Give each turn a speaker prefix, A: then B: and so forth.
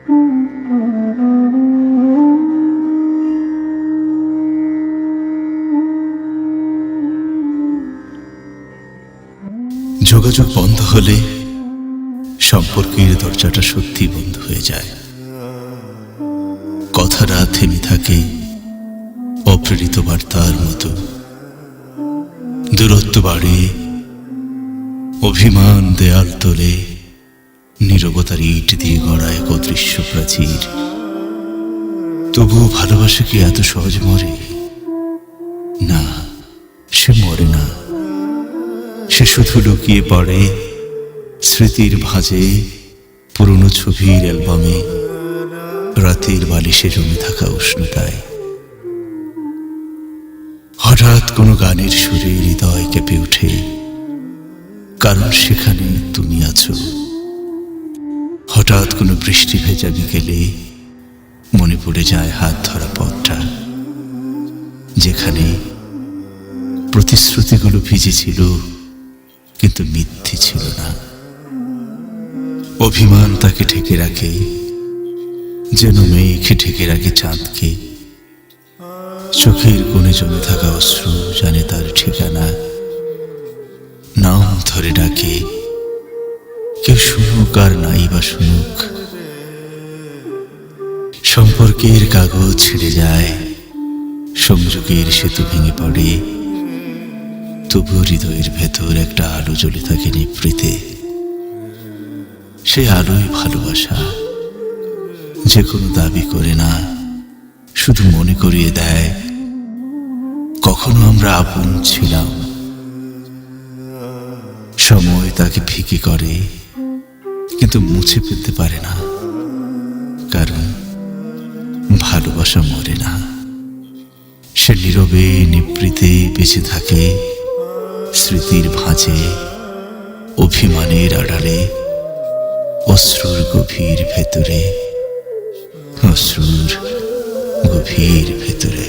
A: যোগাযোগ বন্ধ হলে সম্পর্কের দরজাটা সত্যি বন্ধ হয়ে যায়। কথাটা থেমে থাকে অপ্রেরিত বার্তার মতো। দূরত্ব বাড়ে, অভিমান দেয়াল তোলে, নীরবতার ইট দিয়ে গড়া এক অদৃশ্য প্রাচীর। তবুও ভালোবাসা কি এত সহজ মরে? না, সে মরে না। সে শুধু লুকিয়ে পড়ে স্মৃতির ভাঁজে, পুরনো ছবির অ্যালবামে, রাতের বালিশে জমে থাকা উষ্ণতায়। হঠাৎ কোনো গানের সুরে হৃদয় কেঁপে ওঠে, কারণ সেখানে তুমি আছো। হঠাৎ কোনো বৃষ্টি ভেজা বিকেলে মনে পড়ে যায় হাত ধরা পথটা, যেখানে প্রতিশ্রুতিগুলো ভিজেছিল কিন্তু মিথ্যে ছিল না। অভিমান তাকে ঢেকে রাখে, যেন মেঘ ঢেকে রাখে চাঁদকে। চোখের কোণে জমে থাকা অশ্রু জানে তার ঠিকানা। নাম ধরে ডাকে, কেউ শুনুক আর নাই বা শুনুক। সম্পর্কের কাগজ ছিঁড়ে যায়, সংযোগের সেতু ভেঙে পড়ে, তবু হৃদয়ের ভেতর একটা আলো জ্বলে থাকে নিভৃতে। সে আলোই ভালোবাসা, যে কোনো দাবি করে না, শুধু মনে করিয়ে দেয় কখনো আমরা আপন ছিলাম। সময় তাকে ফিকে করে কিন্তু মুছে ফেলতে পারে না, কারণ ভালোবাসা মরে না। সে নীরবে নিভৃতে বেঁচে থাকে স্মৃতির ভাঁজে, অভিমানের আড়ালে, অশ্রুর গভীর ভেতরে, অশ্রুর গভীর ভেতরে।